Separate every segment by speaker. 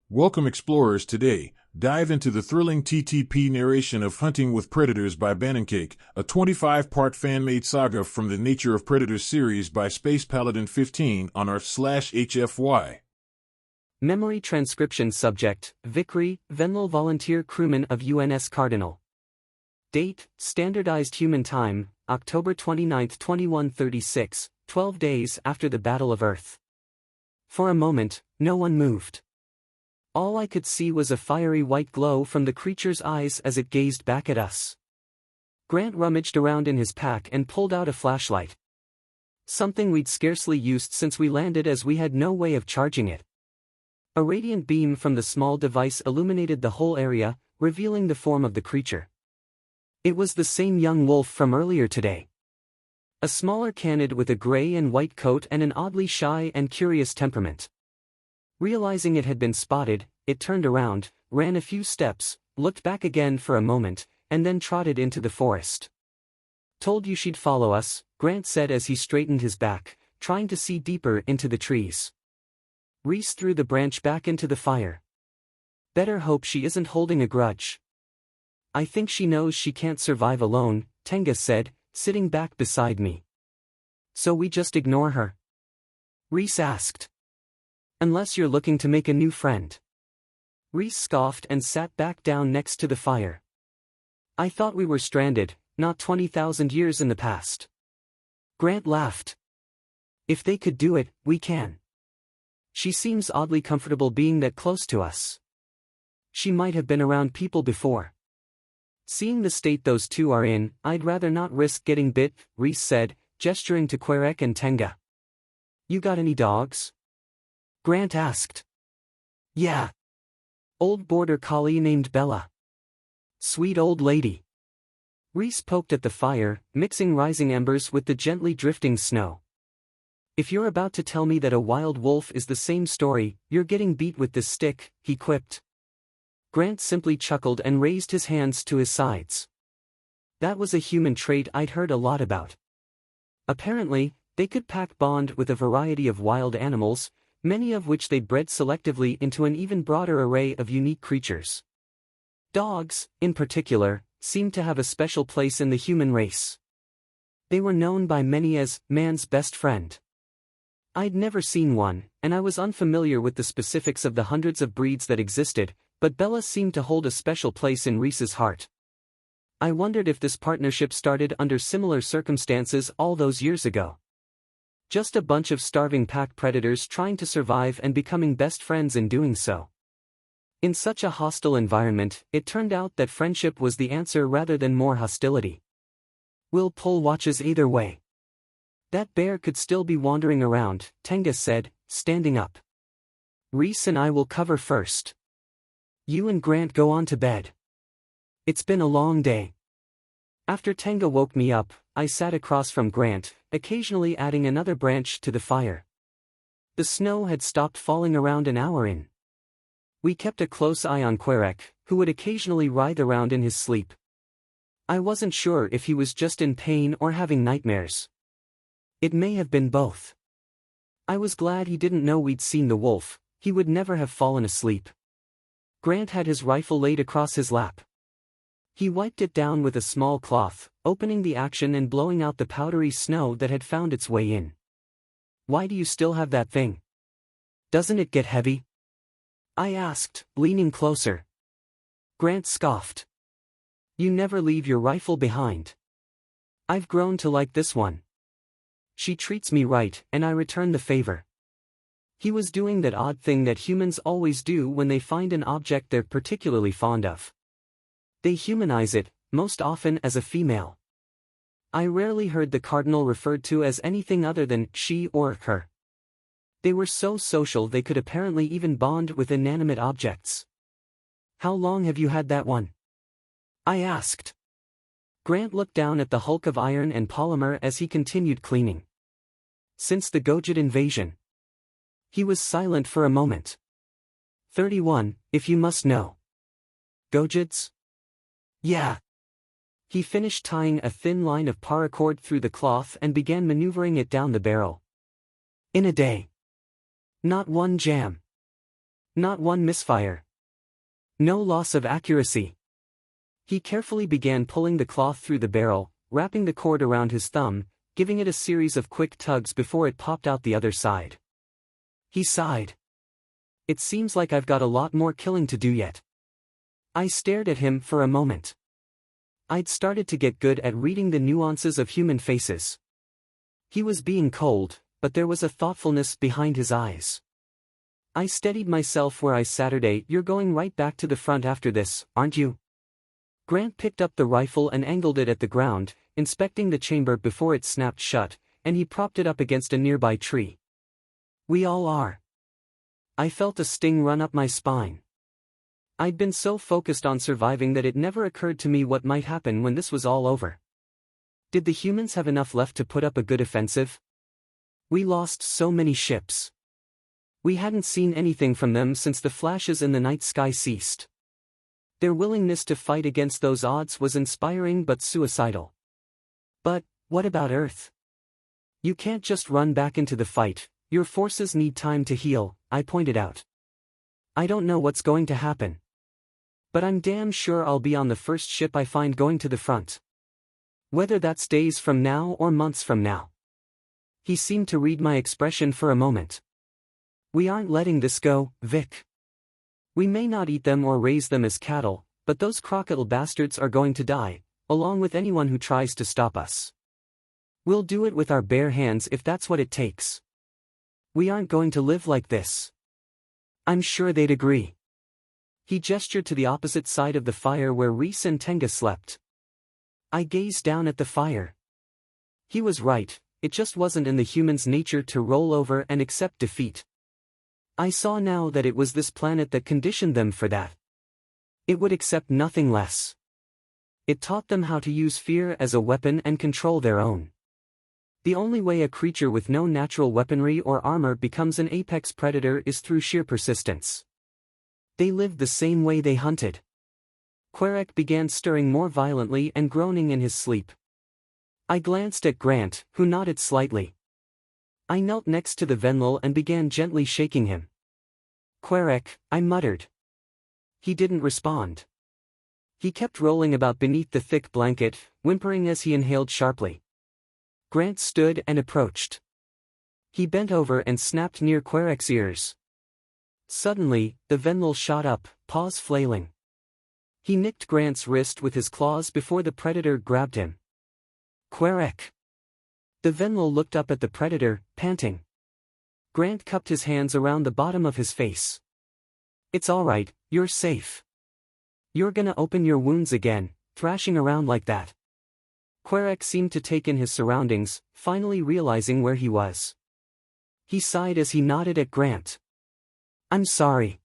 Speaker 1: Welcome explorers. Today, dive into the thrilling TTP narration of Hunting with Predators by Banancake, a 25-part fan-made saga from the Nature of Predators series by Spacepaladin15 on r/HFY.
Speaker 2: Memory transcription subject, Vikri, Venlil volunteer crewman of UNS Cardinal. Date, standardized human time, October 29, 2136, 12 days after the Battle of Earth. For a moment, no one moved. All I could see was a fiery white glow from the creature's eyes as it gazed back at us. Grant rummaged around in his pack and pulled out a flashlight. Something we'd scarcely used since we landed, as we had no way of charging it. A radiant beam from the small device illuminated the whole area, revealing the form of the creature. It was the same young wolf from earlier today. A smaller canid with a gray and white coat and an oddly shy and curious temperament. Realizing it had been spotted, it turned around, ran a few steps, looked back again for a moment, and then trotted into the forest. "Told you she'd follow us," Grant said as he straightened his back, trying to see deeper into the trees. Reese threw the branch back into the fire. "Better hope she isn't holding a grudge." "I think she knows she can't survive alone," Tenga said, sitting back beside me. "So we just ignore her?" Reese asked. "Unless you're looking to make a new friend." Reese scoffed and sat back down next to the fire. "I thought we were stranded, not 20,000 years in the past." Grant laughed. "If they could do it, we can. She seems oddly comfortable being that close to us. She might have been around people before." "Seeing the state those two are in, I'd rather not risk getting bit," Reese said, gesturing to Querek and Tenga. "You got any dogs?" Grant asked. "Yeah. Old border collie named Bella. Sweet old lady." Reese poked at the fire, mixing rising embers with the gently drifting snow. "If you're about to tell me that a wild wolf is the same story, you're getting beat with this stick," he quipped. Grant simply chuckled and raised his hands to his sides. That was a human trait I'd heard a lot about. Apparently, they could pack bond with a variety of wild animals, many of which they bred selectively into an even broader array of unique creatures. Dogs, in particular, seemed to have a special place in the human race. They were known by many as man's best friend. I'd never seen one, and I was unfamiliar with the specifics of the hundreds of breeds that existed, but Bella seemed to hold a special place in Reese's heart. I wondered if this partnership started under similar circumstances all those years ago. Just a bunch of starving pack predators trying to survive and becoming best friends in doing so. In such a hostile environment, it turned out that friendship was the answer rather than more hostility. "We'll pull watches either way. That bear could still be wandering around," Tenga said, standing up. "Reese and I will cover first. You and Grant go on to bed. It's been a long day." After Tenga woke me up, I sat across from Grant, occasionally adding another branch to the fire. The snow had stopped falling around an hour in. We kept a close eye on Querek, who would occasionally writhe around in his sleep. I wasn't sure if he was just in pain or having nightmares. It may have been both. I was glad he didn't know we'd seen the wolf. He would never have fallen asleep. Grant had his rifle laid across his lap. He wiped it down with a small cloth, opening the action and blowing out the powdery snow that had found its way in. "Why do you still have that thing? Doesn't it get heavy?" I asked, leaning closer. Grant scoffed. "You never leave your rifle behind. I've grown to like this one. She treats me right, and I return the favor." He was doing that odd thing that humans always do when they find an object they're particularly fond of. They humanize it, most often as a female. I rarely heard the cardinal referred to as anything other than she or her. They were so social they could apparently even bond with inanimate objects. "How long have you had that one?" I asked. Grant looked down at the hulk of iron and polymer as he continued cleaning. "Since the Gojid invasion." He was silent for a moment. 31, if you must know." "Gojids?" "Yeah." He finished tying a thin line of paracord through the cloth and began maneuvering it down the barrel. "In a day. Not one jam. Not one misfire. No loss of accuracy. He carefully began pulling the cloth through the barrel, wrapping the cord around his thumb, giving it a series of quick tugs before it popped out the other side. He sighed. It seems like I've got a lot more killing to do yet. I stared at him for a moment. I'd started to get good at reading the nuances of human faces. He was being cold, but there was a thoughtfulness behind his eyes. I steadied myself where I sat. You're going right back to the front after this, aren't you? Grant picked up the rifle and angled it at the ground, inspecting the chamber before it snapped shut, and he propped it up against a nearby tree. We all are. I felt a sting run up my spine. I'd been so focused on surviving that it never occurred to me what might happen when this was all over. Did the humans have enough left to put up a good offensive? We lost so many ships. We hadn't seen anything from them since the flashes in the night sky ceased. Their willingness to fight against those odds was inspiring but suicidal. But, what about Earth? You can't just run back into the fight, your forces need time to heal, I pointed out. I don't know what's going to happen. But I'm damn sure I'll be on the first ship I find going to the front. Whether that's days from now or months from now. He seemed to read my expression for a moment. We aren't letting this go, Vic. We may not eat them or raise them as cattle, but those crocodile bastards are going to die, along with anyone who tries to stop us. We'll do it with our bare hands if that's what it takes. We aren't going to live like this. I'm sure they'd agree. He gestured to the opposite side of the fire where Reese and Tenga slept. I gazed down at the fire. He was right, it just wasn't in the human's nature to roll over and accept defeat. I saw now that it was this planet that conditioned them for that. It would accept nothing less. It taught them how to use fear as a weapon and control their own. The only way a creature with no natural weaponry or armor becomes an apex predator is through sheer persistence. They lived the same way they hunted. Querek began stirring more violently and groaning in his sleep. I glanced at Grant, who nodded slightly. I knelt next to the Venlil and began gently shaking him. Querek, I muttered. He didn't respond. He kept rolling about beneath the thick blanket, whimpering as he inhaled sharply. Grant stood and approached. He bent over and snapped near Querek's ears. Suddenly, the Venlil shot up, paws flailing. He nicked Grant's wrist with his claws before the predator grabbed him. Querek. The Venlil looked up at the predator, panting. Grant cupped his hands around the bottom of his face. It's all right, you're safe. You're gonna open your wounds again, thrashing around like that. Querek seemed to take in his surroundings, finally realizing where he was. He sighed as he nodded at Grant. I'm sorry.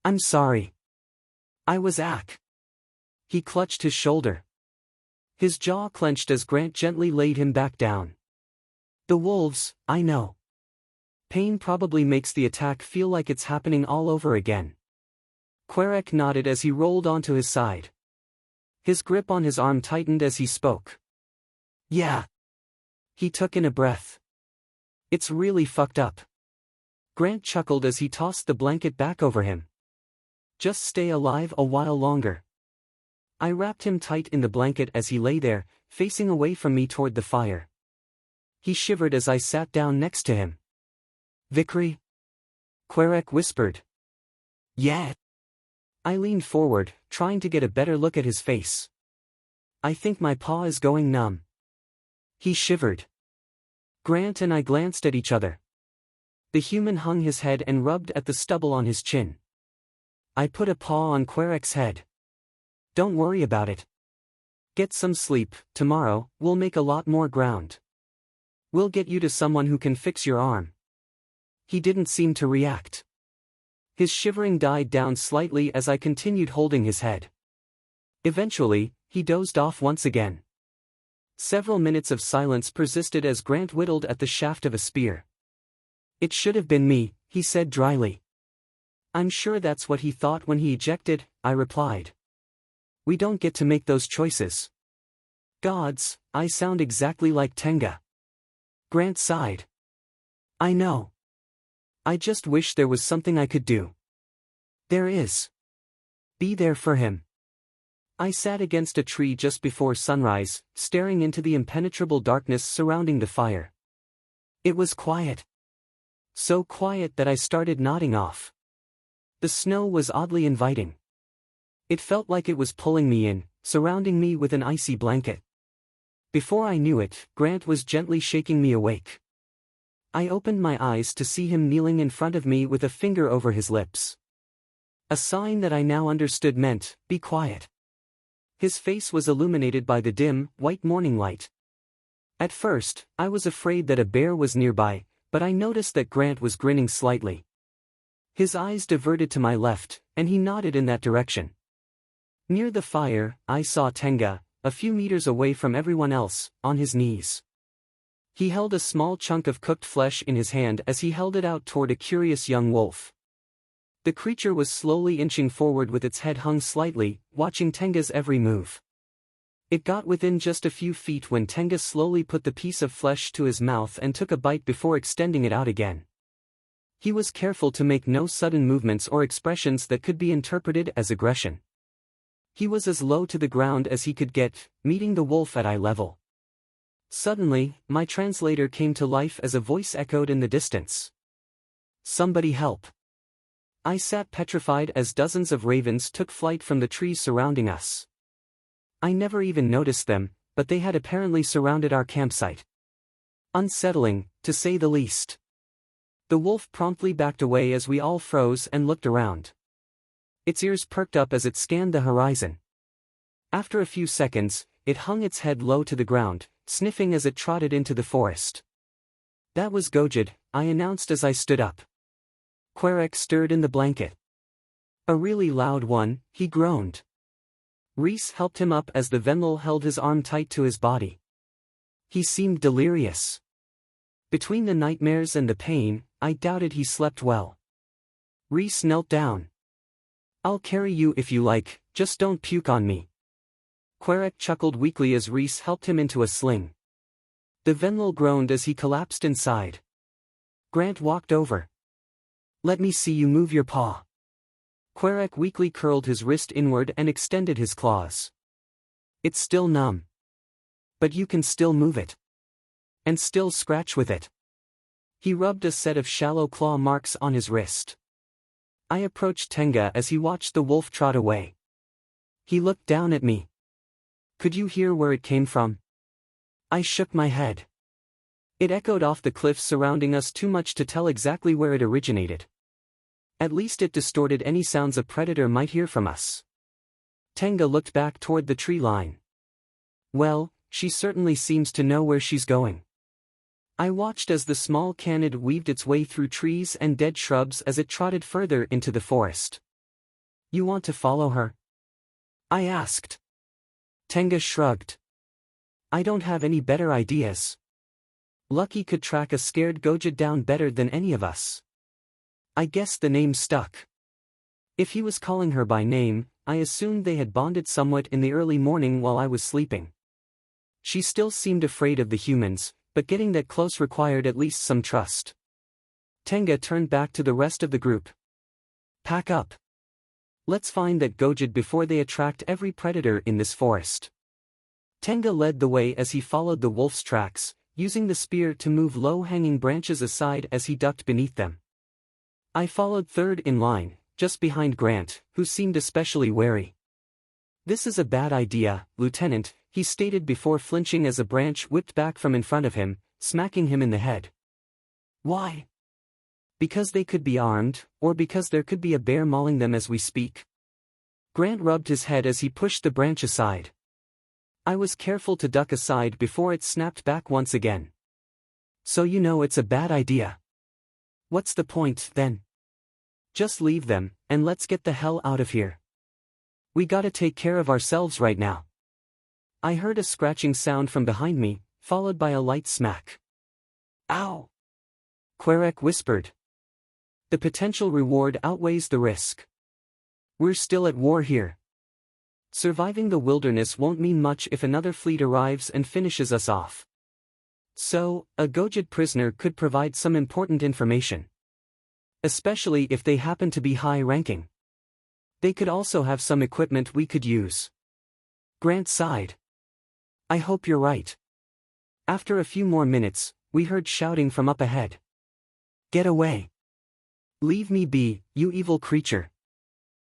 Speaker 2: I'm sorry. I was Ack. He clutched his shoulder. His jaw clenched as Grant gently laid him back down. The wolves, I know. Pain probably makes the attack feel like it's happening all over again. Querek nodded as he rolled onto his side. His grip on his arm tightened as he spoke. Yeah. He took in a breath. It's really fucked up. Grant chuckled as he tossed the blanket back over him. Just stay alive a while longer. I wrapped him tight in the blanket as he lay there, facing away from me toward the fire. He shivered as I sat down next to him. Vickery? Querek whispered. Yeah. I leaned forward, trying to get a better look at his face. I think my paw is going numb. He shivered. Grant and I glanced at each other. The human hung his head and rubbed at the stubble on his chin. I put a paw on Querek's head. Don't worry about it. Get some sleep, tomorrow, we'll make a lot more ground. We'll get you to someone who can fix your arm. He didn't seem to react. His shivering died down slightly as I continued holding his head. Eventually, he dozed off once again. Several minutes of silence persisted as Grant whittled at the shaft of a spear. It should have been me, he said dryly. I'm sure that's what he thought when he ejected, I replied. We don't get to make those choices. Gods, I sound exactly like Tenga. Grant sighed. I know. I just wish there was something I could do. There is. Be there for him. I sat against a tree just before sunrise, staring into the impenetrable darkness surrounding the fire. It was quiet. So quiet that I started nodding off. The snow was oddly inviting. It felt like it was pulling me in, surrounding me with an icy blanket. Before I knew it, Grant was gently shaking me awake. I opened my eyes to see him kneeling in front of me with a finger over his lips. A sign that I now understood meant, be quiet. His face was illuminated by the dim, white morning light. At first, I was afraid that a bear was nearby, but I noticed that Grant was grinning slightly. His eyes diverted to my left, and he nodded in that direction. Near the fire, I saw Tenga, a few meters away from everyone else, on his knees. He held a small chunk of cooked flesh in his hand as he held it out toward a curious young wolf. The creature was slowly inching forward with its head hung slightly, watching Tenga's every move. It got within just a few feet when Tenga slowly put the piece of flesh to his mouth and took a bite before extending it out again. He was careful to make no sudden movements or expressions that could be interpreted as aggression. He was as low to the ground as he could get, meeting the wolf at eye level. Suddenly, my translator came to life as a voice echoed in the distance. Somebody help. I sat petrified as dozens of ravens took flight from the trees surrounding us. I never even noticed them, but they had apparently surrounded our campsite. Unsettling, to say the least. The wolf promptly backed away as we all froze and looked around. Its ears perked up as it scanned the horizon. After a few seconds, it hung its head low to the ground, sniffing as it trotted into the forest. That was Gojid, I announced as I stood up. Querek stirred in the blanket. A really loud one, he groaned. Reese helped him up as the Venlil held his arm tight to his body. He seemed delirious. Between the nightmares and the pain, I doubted he slept well. Reese knelt down. I'll carry you if you like, just don't puke on me. Querek chuckled weakly as Reese helped him into a sling. The Venlil groaned as he collapsed inside. Grant walked over. Let me see you move your paw. Querek weakly curled his wrist inward and extended his claws. It's still numb. But you can still move it. And still scratch with it. He rubbed a set of shallow claw marks on his wrist. I approached Tenga as he watched the wolf trot away. He looked down at me. Could you hear where it came from? I shook my head. It echoed off the cliffs surrounding us too much to tell exactly where it originated. At least it distorted any sounds a predator might hear from us. Tenga looked back toward the tree line. Well, she certainly seems to know where she's going. I watched as the small canid weaved its way through trees and dead shrubs as it trotted further into the forest. You want to follow her? I asked. Tenga shrugged. I don't have any better ideas. Lucky could track a scared Gojid down better than any of us. I guess the name stuck. If he was calling her by name, I assumed they had bonded somewhat in the early morning while I was sleeping. She still seemed afraid of the humans, but getting that close required at least some trust. Tenga turned back to the rest of the group. Pack up. Let's find that Gojid before they attract every predator in this forest. Tenga led the way as he followed the wolf's tracks, using the spear to move low-hanging branches aside as he ducked beneath them. I followed third in line, just behind Grant, who seemed especially wary. This is a bad idea, Lieutenant, he stated before flinching as a branch whipped back from in front of him, smacking him in the head. Why? Because they could be armed, or because there could be a bear mauling them as we speak? Grant rubbed his head as he pushed the branch aside. I was careful to duck aside before it snapped back once again. So you know it's a bad idea. What's the point, then? Just leave them, and let's get the hell out of here. We gotta take care of ourselves right now. I heard a scratching sound from behind me, followed by a light smack. Ow! Querek whispered. The potential reward outweighs the risk. We're still at war here. Surviving the wilderness won't mean much if another fleet arrives and finishes us off. So, a Gojid prisoner could provide some important information. Especially if they happen to be high-ranking. They could also have some equipment we could use. Grant sighed. I hope you're right. After a few more minutes, we heard shouting from up ahead. Get away. Leave me be, you evil creature.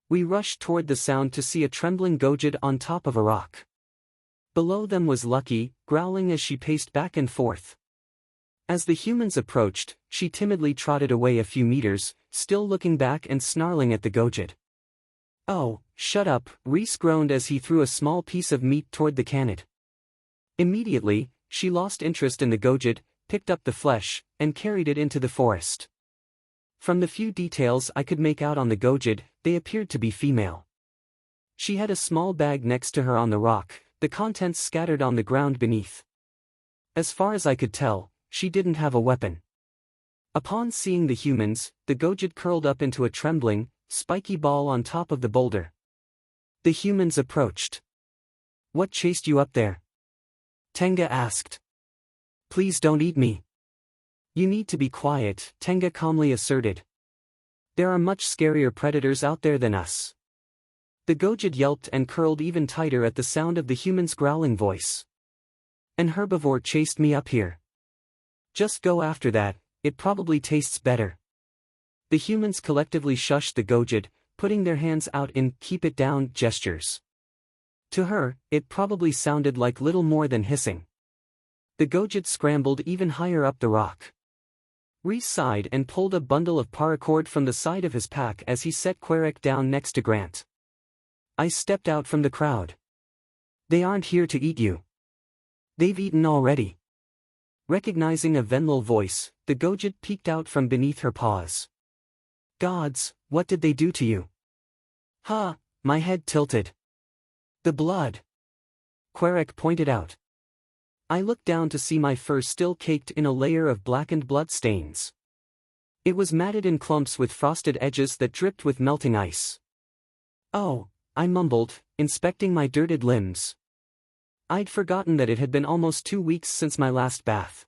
Speaker 2: We rushed toward the sound to see a trembling Gojid on top of a rock. Below them was Lucky, growling as she paced back and forth. As the humans approached, she timidly trotted away a few meters, still looking back and snarling at the Gojid. Oh, shut up, Reese groaned as he threw a small piece of meat toward the Canid. Immediately, she lost interest in the Gojid, picked up the flesh, and carried it into the forest. From the few details I could make out on the Gojid, they appeared to be female. She had a small bag next to her on the rock, the contents scattered on the ground beneath. As far as I could tell, she didn't have a weapon. Upon seeing the humans, the Gojid curled up into a trembling, spiky ball on top of the boulder. The humans approached. What chased you up there? Tenga asked. Please don't eat me. You need to be quiet, Tenga calmly asserted. There are much scarier predators out there than us. The Gojid yelped and curled even tighter at the sound of the human's growling voice. An herbivore chased me up here. Just go after that, it probably tastes better. The humans collectively shushed the Gojid, putting their hands out in keep it down gestures. To her, it probably sounded like little more than hissing. The Gojid scrambled even higher up the rock. Reese sighed and pulled a bundle of paracord from the side of his pack as he set Querek down next to Grant. I stepped out from the crowd. They aren't here to eat you. They've eaten already. Recognizing a Venlil voice, the Gojid peeked out from beneath her paws. Gods, what did they do to you? Ha, my head tilted. The blood. Querek pointed out. I looked down to see my fur still caked in a layer of blackened blood stains. It was matted in clumps with frosted edges that dripped with melting ice. Oh, I mumbled, inspecting my dirted limbs. I'd forgotten that it had been almost 2 weeks since my last bath.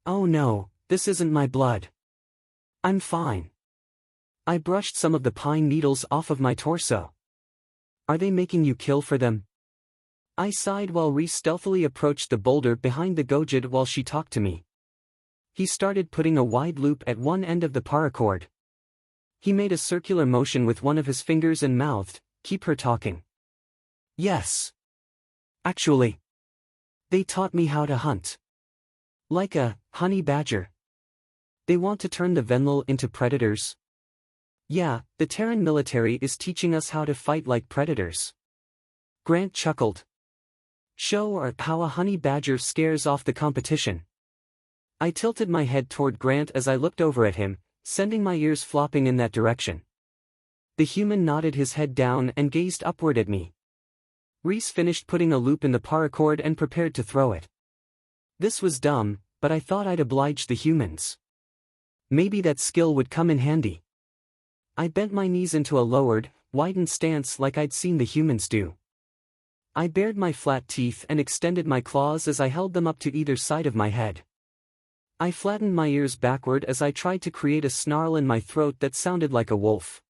Speaker 2: Oh no, this isn't my blood. I'm fine. I brushed some of the pine needles off of my torso. Are they making you kill for them? I sighed while Reese stealthily approached the boulder behind the Gojid while she talked to me. He started putting a wide loop at one end of the paracord. He made a circular motion with one of his fingers and mouthed, "Keep her talking." Yes. Actually. They taught me how to hunt. Like a honey badger. They want to turn the Venlil into predators. Yeah, the Terran military is teaching us how to fight like predators. Grant chuckled. Show her how a honey badger scares off the competition. I tilted my head toward Grant as I looked over at him, sending my ears flopping in that direction. The human nodded his head down and gazed upward at me. Reese finished putting a loop in the paracord and prepared to throw it. This was dumb, but I thought I'd oblige the humans. Maybe that skill would come in handy. I bent my knees into a lowered, widened stance like I'd seen the humans do. I bared my flat teeth and extended my claws as I held them up to either side of my head. I flattened my ears backward as I tried to create a snarl in my throat that sounded like a wolf.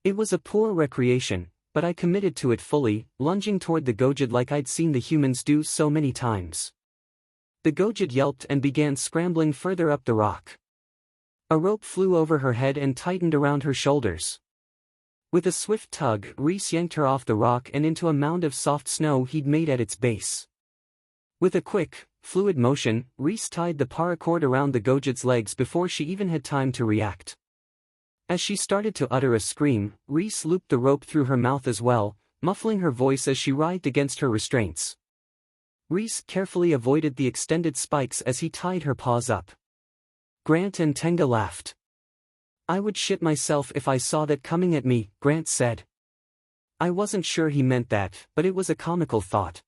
Speaker 2: It was a poor recreation, but I committed to it fully, lunging toward the Gojid like I'd seen the humans do so many times. The Gojid yelped and began scrambling further up the rock. A rope flew over her head and tightened around her shoulders. With a swift tug, Reese yanked her off the rock and into a mound of soft snow he'd made at its base. With a quick, fluid motion, Reese tied the paracord around the Gojid's legs before she even had time to react. As she started to utter a scream, Reese looped the rope through her mouth as well, muffling her voice as she writhed against her restraints. Reese carefully avoided the extended spikes as he tied her paws up. Grant and Tenga laughed. I would shit myself if I saw that coming at me, Grant said. I wasn't sure he meant that, but it was a comical thought.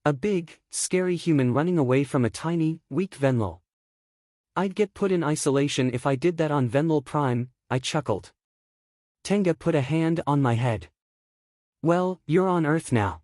Speaker 2: A big, scary human running away from a tiny, weak Venlil. I'd get put in isolation if I did that on Venlil Prime, I chuckled. Tenga put a hand on my head. Well, you're on Earth now.